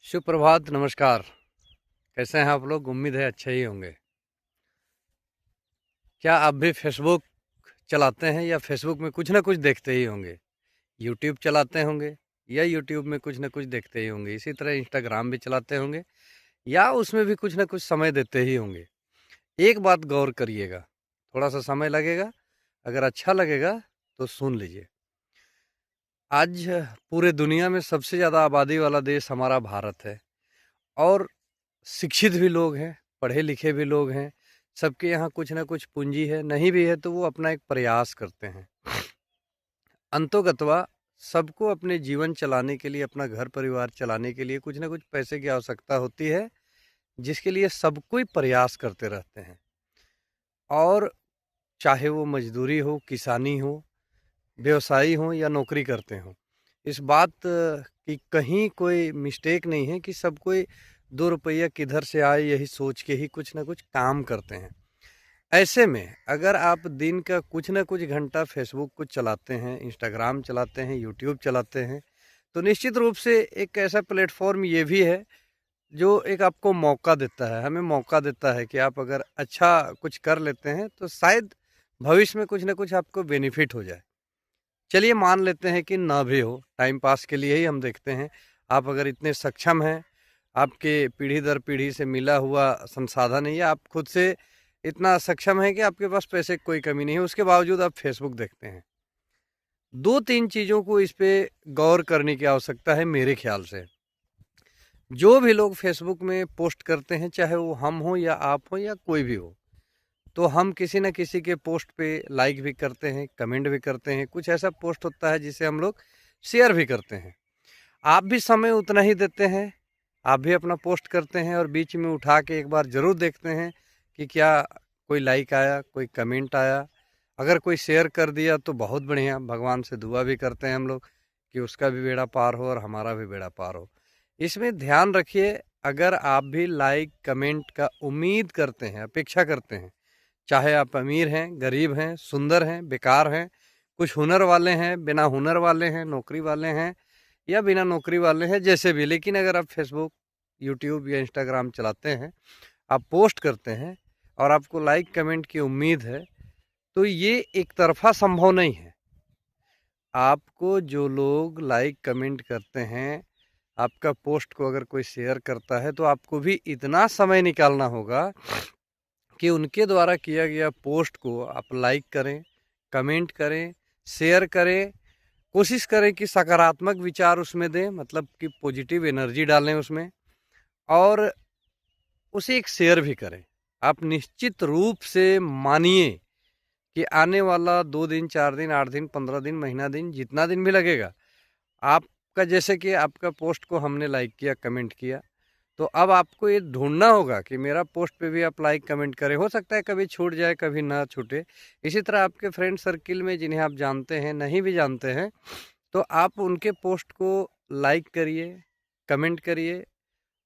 सुप्रभात, नमस्कार। कैसे हैं आप लोग? उम्मीद है अच्छे ही होंगे। क्या आप भी फेसबुक चलाते हैं या फेसबुक में कुछ ना कुछ देखते ही होंगे? यूट्यूब चलाते होंगे या यूट्यूब में कुछ ना कुछ देखते ही होंगे। इसी तरह इंस्टाग्राम भी चलाते होंगे या उसमें भी कुछ ना कुछ समय देते ही होंगे। एक बात गौर करिएगा, थोड़ा सा समय लगेगा, अगर अच्छा लगेगा तो सुन लीजिए। आज पूरे दुनिया में सबसे ज़्यादा आबादी वाला देश हमारा भारत है और शिक्षित भी लोग हैं, पढ़े लिखे भी लोग हैं, सबके यहाँ कुछ ना कुछ पूंजी है, नहीं भी है तो वो अपना एक प्रयास करते हैं। अंतोगत्वा सबको अपने जीवन चलाने के लिए, अपना घर परिवार चलाने के लिए कुछ ना कुछ पैसे की आवश्यकता होती है, जिसके लिए सब कोई प्रयास करते रहते हैं। और चाहे वो मजदूरी हो, किसानी हो, व्यवसायी हो या नौकरी करते हों, इस बात की कहीं कोई मिस्टेक नहीं है कि सब कोई 2 रुपया किधर से आए यही सोच के ही कुछ ना कुछ काम करते हैं। ऐसे में अगर आप दिन का कुछ ना कुछ घंटा फेसबुक को चलाते हैं, इंस्टाग्राम चलाते हैं, यूट्यूब चलाते हैं, तो निश्चित रूप से एक ऐसा प्लेटफॉर्म ये भी है जो एक आपको मौका देता है, हमें मौका देता है कि आप अगर अच्छा कुछ कर लेते हैं तो शायद भविष्य में कुछ ना कुछ आपको बेनिफिट हो जाए। चलिए मान लेते हैं कि ना भी हो, टाइम पास के लिए ही हम देखते हैं। आप अगर इतने सक्षम हैं, आपके पीढ़ी दर पीढ़ी से मिला हुआ संसाधन है या आप खुद से इतना सक्षम हैं कि आपके पास पैसे की कोई कमी नहीं है, उसके बावजूद आप फेसबुक देखते हैं। 2-3 चीज़ों को इस पे गौर करने की आवश्यकता है मेरे ख्याल से। जो भी लोग फेसबुक में पोस्ट करते हैं, चाहे वो हम हों या आप हों या कोई भी हो, तो हम किसी न किसी के पोस्ट पे लाइक भी करते हैं, कमेंट भी करते हैं। कुछ ऐसा पोस्ट होता है जिसे हम लोग शेयर भी करते हैं। आप भी समय उतना ही देते हैं, आप भी अपना पोस्ट करते हैं और बीच में उठा के एक बार ज़रूर देखते हैं कि क्या कोई लाइक आया, कोई कमेंट आया। अगर कोई शेयर कर दिया तो बहुत बढ़िया, भगवान से दुआ भी करते हैं हम लोग कि उसका भी बेड़ा पार हो और हमारा भी बेड़ा पार हो। इसमें ध्यान रखिए, अगर आप भी लाइक कमेंट का उम्मीद करते हैं, अपेक्षा करते हैं, चाहे आप अमीर हैं, गरीब हैं, सुंदर हैं, बेकार हैं, कुछ हुनर वाले हैं, बिना हुनर वाले हैं, नौकरी वाले हैं या बिना नौकरी वाले हैं, जैसे भी, लेकिन अगर आप फेसबुक, यूट्यूब या इंस्टाग्राम चलाते हैं, आप पोस्ट करते हैं और आपको लाइक कमेंट की उम्मीद है, तो ये एक तरफा संभव नहीं है। आपको जो लोग लाइक कमेंट करते हैं, आपका पोस्ट को अगर कोई शेयर करता है, तो आपको भी इतना समय निकालना होगा कि उनके द्वारा किया गया पोस्ट को आप लाइक करें, कमेंट करें, शेयर करें। कोशिश करें कि सकारात्मक विचार उसमें दें, मतलब कि पॉजिटिव एनर्जी डालें उसमें और उसे एक शेयर भी करें। आप निश्चित रूप से मानिए कि आने वाला 2 दिन, 4 दिन, 8 दिन, 15 दिन, महीना दिन, जितना दिन भी लगेगा, आपका जैसे कि आपका पोस्ट को हमने लाइक किया, कमेंट किया, तो अब आपको ये ढूंढना होगा कि मेरा पोस्ट पे भी आप लाइक कमेंट करें। हो सकता है कभी छूट जाए, कभी ना छूटे। इसी तरह आपके फ्रेंड सर्किल में जिन्हें आप जानते हैं, नहीं भी जानते हैं, तो आप उनके पोस्ट को लाइक करिए, कमेंट करिए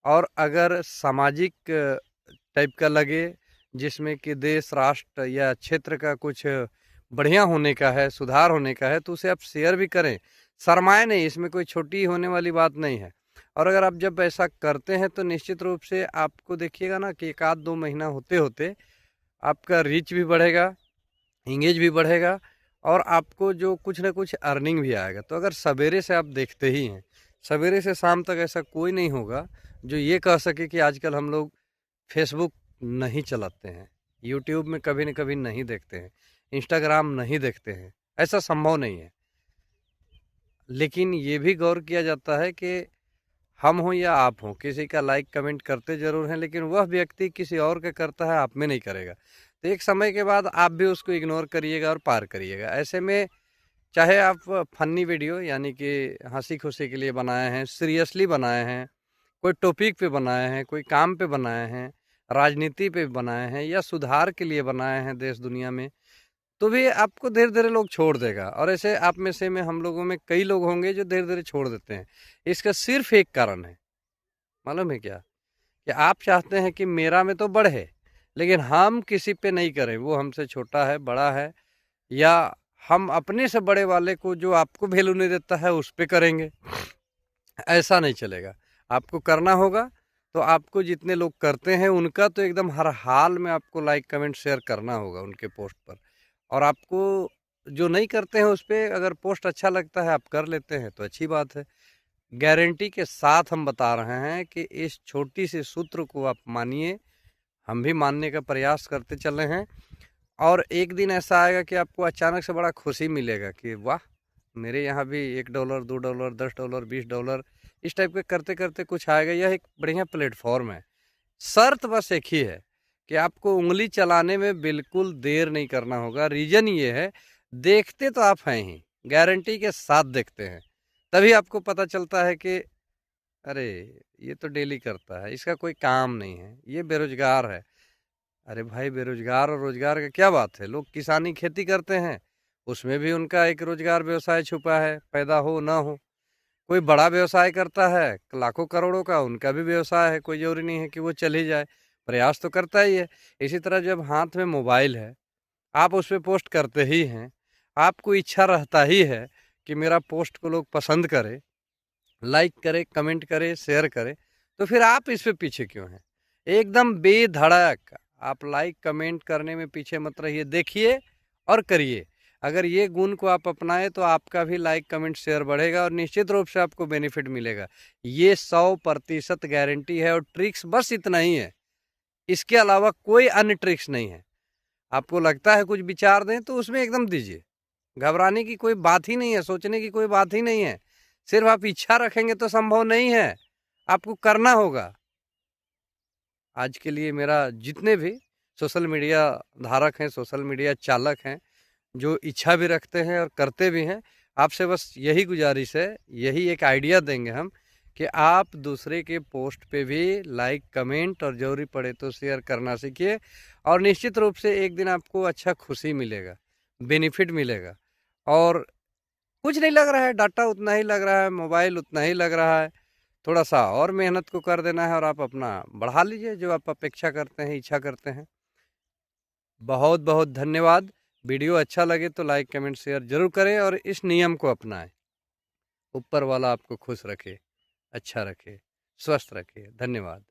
और अगर सामाजिक टाइप का लगे, जिसमें कि देश, राष्ट्र या क्षेत्र का कुछ बढ़िया होने का है, सुधार होने का है, तो उसे आप शेयर भी करें। शर्माएं नहीं, इसमें कोई छोटी होने वाली बात नहीं है। और अगर आप जब ऐसा करते हैं तो निश्चित रूप से आपको देखिएगा ना कि 1 आध 2 महीना होते होते आपका रीच भी बढ़ेगा, इंगेज भी बढ़ेगा और आपको जो कुछ ना कुछ अर्निंग भी आएगा। तो अगर सवेरे से आप देखते ही हैं, सवेरे से शाम तक ऐसा कोई नहीं होगा जो ये कह सके कि आजकल हम लोग फेसबुक नहीं चलाते हैं, यूट्यूब में कभी न कभी नहीं देखते हैं, इंस्टाग्राम नहीं देखते हैं, ऐसा संभव नहीं है। लेकिन ये भी गौर किया जाता है कि हम हों या आप हों, किसी का लाइक कमेंट करते ज़रूर हैं, लेकिन वह व्यक्ति किसी और का करता है, आप में नहीं करेगा। तो एक समय के बाद आप भी उसको इग्नोर करिएगा और पार करिएगा। ऐसे में चाहे आप फ़नी वीडियो यानी कि हँसी-खुशी के लिए बनाए हैं, सीरियसली बनाए हैं, कोई टॉपिक पे बनाए हैं, कोई काम पे बनाए हैं, राजनीति पे बनाए हैं या सुधार के लिए बनाए हैं देश दुनिया में, तो भी आपको धीरे-धीरे लोग छोड़ देगा। और ऐसे आप में हम लोगों में कई लोग होंगे जो धीरे-धीरे छोड़ देते हैं। इसका सिर्फ़ एक कारण है, मालूम है क्या? कि आप चाहते हैं कि मेरा में तो बढ़े, लेकिन हम किसी पे नहीं करें, वो हमसे छोटा है, बड़ा है या हम अपने से बड़े वाले को जो आपको वैल्यू नहीं देता है, उस पे करेंगे। ऐसा नहीं चलेगा। आपको करना होगा तो आपको जितने लोग करते हैं उनका तो एकदम हर हाल में आपको लाइक कमेंट शेयर करना होगा उनके पोस्ट पर। और आपको जो नहीं करते हैं उस पर अगर पोस्ट अच्छा लगता है आप कर लेते हैं तो अच्छी बात है। गारंटी के साथ हम बता रहे हैं कि इस छोटी सी सूत्र को आप मानिए, हम भी मानने का प्रयास करते चले हैं। और एक दिन ऐसा आएगा कि आपको अचानक से बड़ा खुशी मिलेगा कि वाह, मेरे यहाँ भी $1, $2, $10, $20 इस टाइप के करते करते कुछ आएगा। यह एक बढ़िया प्लेटफॉर्म है। शर्त बस एक ही है कि आपको उंगली चलाने में बिल्कुल देर नहीं करना होगा। रीज़न ये है, देखते तो आप हैं ही, गारंटी के साथ देखते हैं, तभी आपको पता चलता है कि अरे ये तो डेली करता है, इसका कोई काम नहीं है, ये बेरोजगार है। अरे भाई, बेरोजगार और रोजगार का क्या बात है? लोग किसानी खेती करते हैं, उसमें भी उनका एक रोजगार व्यवसाय छुपा है, पैदा हो ना हो। कोई बड़ा व्यवसाय करता है लाखों करोड़ों का, उनका भी व्यवसाय है, कोई जरूरी नहीं है कि वो चल ही जाए, प्रयास तो करता ही है। इसी तरह जब हाथ में मोबाइल है, आप उस पर पोस्ट करते ही हैं, आपको इच्छा रहता ही है कि मेरा पोस्ट को लोग पसंद करें, लाइक करे, कमेंट करे, शेयर करे, तो फिर आप इस पे पीछे क्यों हैं? एकदम बेधड़क आप लाइक कमेंट करने में पीछे मत रहिए, देखिए और करिए। अगर ये गुण को आप अपनाएं तो आपका भी लाइक कमेंट शेयर बढ़ेगा और निश्चित रूप से आपको बेनिफिट मिलेगा। ये 100% गारंटी है। और ट्रिक्स बस इतना ही है, इसके अलावा कोई अन्य ट्रिक्स नहीं है। आपको लगता है कुछ विचार दें तो उसमें एकदम दीजिए, घबराने की कोई बात ही नहीं है, सोचने की कोई बात ही नहीं है। सिर्फ आप इच्छा रखेंगे तो संभव नहीं है, आपको करना होगा। आज के लिए मेरा जितने भी सोशल मीडिया धारक हैं, सोशल मीडिया चालक हैं, जो इच्छा भी रखते हैं और करते भी हैं, आपसे बस यही गुजारिश है, यही एक आइडिया देंगे हम कि आप दूसरे के पोस्ट पे भी लाइक कमेंट और ज़रूरी पड़े तो शेयर करना सीखिए। और निश्चित रूप से एक दिन आपको अच्छा खुशी मिलेगा, बेनिफिट मिलेगा। और कुछ नहीं लग रहा है, डाटा उतना ही लग रहा है, मोबाइल उतना ही लग रहा है, थोड़ा सा और मेहनत को कर देना है और आप अपना बढ़ा लीजिए जो आप अपेक्षा करते हैं, इच्छा करते हैं। बहुत बहुत धन्यवाद। वीडियो अच्छा लगे तो लाइक कमेंट शेयर जरूर करें और इस नियम को अपनाएं। ऊपर वाला आपको खुश रखे, अच्छा रखे, स्वस्थ रखे। धन्यवाद।